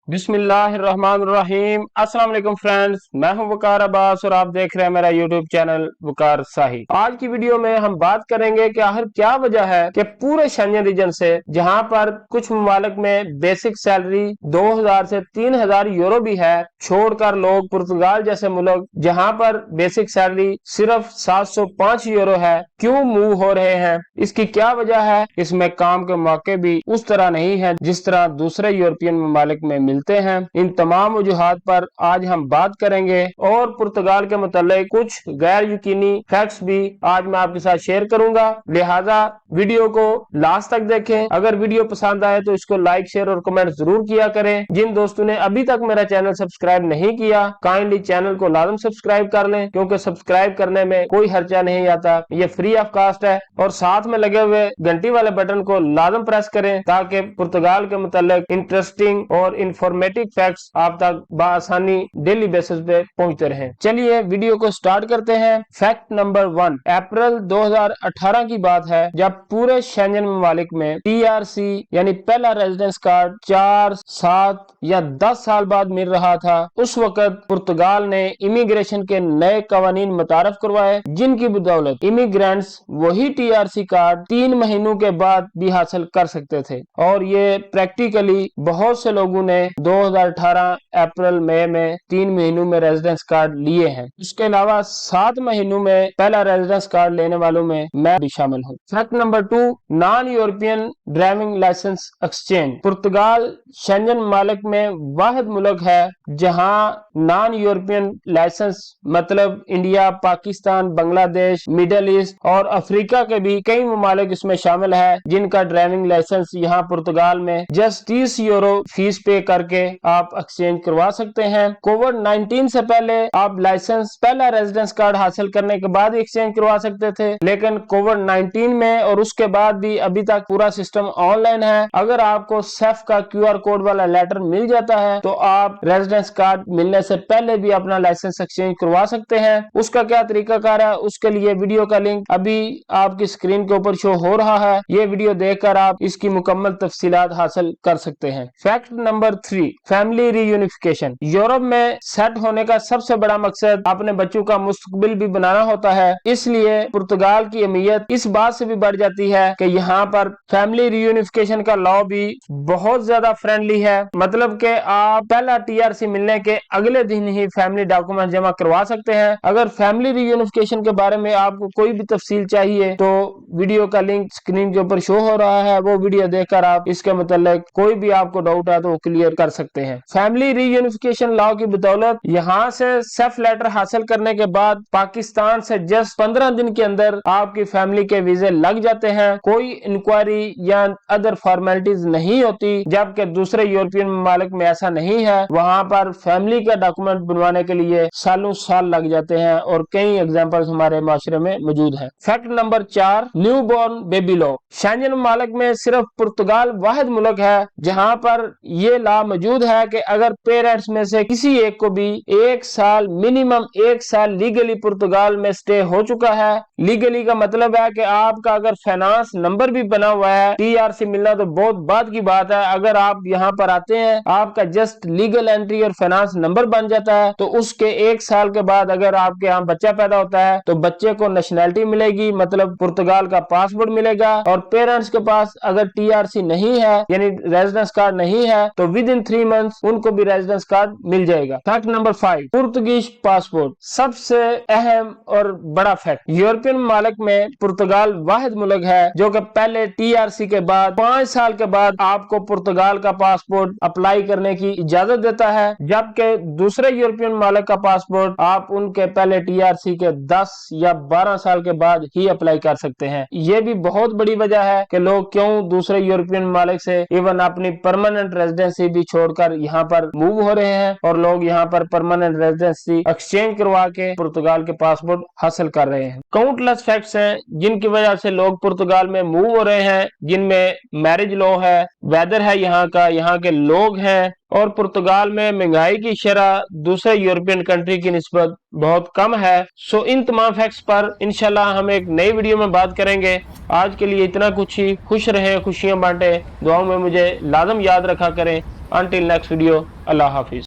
बिस्मिल्लाहिर्रहमानिर्रहीम। अस्सलाम वालेकुम फ्रेंड्स, मैं हूं वकार अब्बास और आप देख रहे हैं मेरा यूट्यूब चैनल वकार साही। आज की वीडियो में हम बात करेंगे कि आखिर क्या वजह है कि पूरे शेंजन रीजन से, जहां पर कुछ ममालिक में बेसिक सैलरी 2000 से 3000 यूरो भी है, छोड़कर लोग पुर्तगाल जैसे मुल्क जहां पर बेसिक सैलरी सिर्फ 705 यूरो है, क्यों मूव हो रहे हैं? इसकी क्या वजह है? इसमें काम के मौके भी उस तरह नहीं है जिस तरह दूसरे यूरोपियन ममालिक में मिलते हैं। इन तमाम वजूहात पर आज हम बात करेंगे और पुर्तगाल के मुतालिक कुछ गैर यकीनी फैक्ट्स भी आज मैं आपके साथ शेयर करूंगा, लिहाजा वीडियो को लास्ट तक देखें। अगर वीडियो पसंद आए तो इसको लाइक, शेयर और कमेंट जरूर किया करें। जिन दोस्तों ने अभी तक मेरा चैनल सब्सक्राइब नहीं किया, काइंडली चैनल को लाजम सब्सक्राइब कर लें, क्योंकि सब्सक्राइब करने में कोई खर्चा नहीं आता, ये फ्री ऑफ कास्ट है। और साथ में लगे हुए घंटी वाले बटन को लाजम प्रेस करें ताकि पुर्तगाल के मुतालिक इंटरेस्टिंग और इंफॉर्मेटिव फैक्ट्स आप तक बआसानी डेली बेसिस पे पहुंचते रहें। चलिए वीडियो को स्टार्ट करते हैं। फैक्ट नंबर 1, अप्रैल 2018 की बात है जब पूरे शेंजन ममालिक में टीआरसी यानी पहला रेजिडेंस कार्ड 4, 7 या 10 साल बाद मिल रहा था। उस वक्त पुर्तगाल ने इमिग्रेशन के नए कवानीन मुतारफ करवाए, जिनकी बदौलत इमिग्रेंट्स वही टीआरसी कार्ड 3 महीनों के बाद भी हासिल कर सकते थे। और ये प्रैक्टिकली बहुत से लोगों ने 2018 अप्रैल मई में 3 महीनों में रेजिडेंस कार्ड लिए हैं। इसके अलावा 7 महीनों में पहला रेजिडेंस कार्ड लेने वालों में मैं भी शामिल हूँ। Fact number 2, non European driving licence exchange. पुर्तगाल शेंजन ममालिक में वाहिद मुल्क है जहां नॉन यूरोपियन लाइसेंस मतलब India, Pakistan, Bangladesh, Middle East और अफ्रीका के भी कई ममालिक इसमें शामिल है, जिनका ड्राइविंग लाइसेंस यहाँ पुर्तगाल में जस्ट 30 यूरो फीस पे करके आप एक्सचेंज करवा सकते हैं। कोविड-19 से पहले आप लाइसेंस पहला रेजिडेंस कार्ड हासिल करने के बाद एक्सचेंज करवा सकते थे, लेकिन कोविड-19 में और उसके बाद भी अभी तक पूरा सिस्टम ऑनलाइन है। अगर आपको सेफ का QR कोड वाला लेटर मिल जाता है तो आप रेजिडेंस कार्ड मिलने से पहले भी अपना लाइसेंस एक्सचेंज करवा सकते हैं। उसका क्या तरीकाकार है, उसके लिए वीडियो का लिंक अभी आपकी स्क्रीन के ऊपर शो हो रहा है। ये वीडियो देखकर आप इसकी मुकम्मल तफसीलात हासिल कर सकते हैं। Fact number 3, family reunification. Europe में सेट होने का सबसे बड़ा मकसद अपने बच्चों का मुस्तकबिल भी बनाना होता है, इसलिए पुर्तगाल की अहमियत इस बात से भी बढ़ जाती है कि यहाँ पर फैमिली रीयूनिफिकेशन का लॉ भी बहुत ज्यादा फ्रेंडली है। मतलब कि आप पहला टीआरसी मिलने के अगले दिन ही फैमिली डॉक्यूमेंट जमा करवा सकते हैं। अगर फैमिली रीयूनिफिकेशन के बारे में आपको कोई भी तफसील चाहिए तो वीडियो का लिंक स्क्रीन के ऊपर शो हो रहा है, वो वीडियो देखकर आप इसके मतलब कोई भी आपको डाउट है तो वो क्लियर कर सकते हैं। फैमिली रीयूनिफिकेशन लॉ की बदौलत यहाँ से सेफ लेटर हासिल करने के बाद पाकिस्तान से जस्ट 15 दिन के अंदर आपकी फैमिली के वीजे लग जाते हैं, कोई इंक्वायरी या अदर फॉर्मेलिटीज नहीं होती। जबकि दूसरे यूरोपियन ममालिक में ऐसा नहीं है, वहाँ पर फैमिली का डॉक्यूमेंट बनवाने के लिए सालों साल लग जाते हैं और कई एग्जाम्पल्स हमारे माशरे में मौजूद है। Fact number 4, new born baby law. Schengen ममालिक में सिर्फ पुर्तगाल वाहिद मुल्क है जहां पर ये लॉ मौजूद है कि अगर पेरेंट्स में से किसी एक को भी 1 साल मिनिमम 1 साल लीगली पुर्तगाल में स्टे हो चुका है, लीगली का मतलब है कि आपका अगर फाइनेंस नंबर भी बना हुआ है, टीआरसी मिलना तो बहुत बाद की बात है। अगर आप यहाँ पर आते हैं, आपका जस्ट लीगल एंट्री और फाइनेंस नंबर बन जाता है, तो उसके 1 साल के बाद अगर आपके यहाँ बच्चा पैदा होता है तो बच्चे को नेशनैलिटी मिलेगी, मतलब पुर्तगाल का पासपोर्ट मिलेगा। और पेरेंट्स के पास अगर टीआरसी नहीं है यानी रेजिडेंस कार्ड नहीं है तो विद इन 3 मंथ्स उनको भी रेजिडेंस कार्ड मिल जाएगा। Fact number 5, Portuguese passport. सबसे अहम और बड़ा फैक्ट, यूरोपियन ममालिक में पुर्तगाल वाहिद मुल्क है जो कि पहले टीआरसी के बाद 5 साल के बाद आपको पुर्तगाल का पासपोर्ट अप्लाई करने की इजाजत देता है, जबकि दूसरे यूरोपियन ममालिक का पासपोर्ट आप उनके पहले टीआरसी के 10 या 12 साल के बाद ही अप्लाई कर सकते हैं। ये भी बहुत बड़ी वजह है कि लोग क्यों दूसरे यूरोपियन ममालिक से इवन अपनी परमानेंट रेजिडेंसी भी छोड़कर यहाँ पर मूव हो रहे हैं और लोग यहाँ पर परमानेंट रेजिडेंसी एक्सचेंज करवा के पुर्तगाल के पासपोर्ट हासिल कर रहे हैं। काउंटलेस फैक्ट्स हैं जिनकी वजह से लोग पुर्तगाल में मूव हो रहे हैं, जिनमें मैरिज लॉ है, वेदर है यहाँ का, यहाँ के लोग हैं, और पुर्तगाल में महंगाई की शरह दूसरे यूरोपियन कंट्री की निस्बत बहुत कम है। सो इन तमाम फैक्ट्स पर इंशाल्लाह हम एक नई वीडियो में बात करेंगे। आज के लिए इतना कुछ ही। खुश रहें, खुशियां बांटें, दुआओं में मुझे लाजम याद रखा करें। Until next video, Allah Hafiz.